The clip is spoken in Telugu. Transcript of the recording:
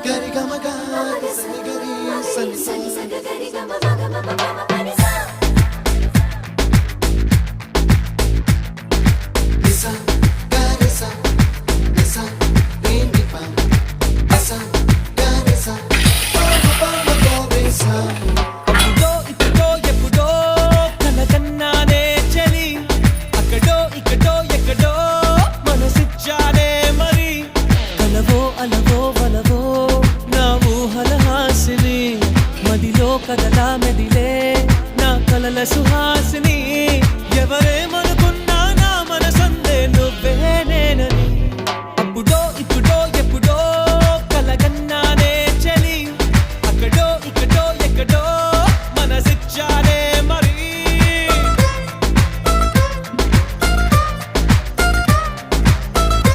గరి గమగా సని గరి సని నిసా గరిసా నిసా రేనిపా నిసా గరిసా పాప గోవేసా అప్పుడో ఇప్పుడో ఎప్పుడో కలగన్నానే చలి అక్కడో ఇక్కడో ఎక్కడో మనసిచ్చానే మరి కలవో అలవో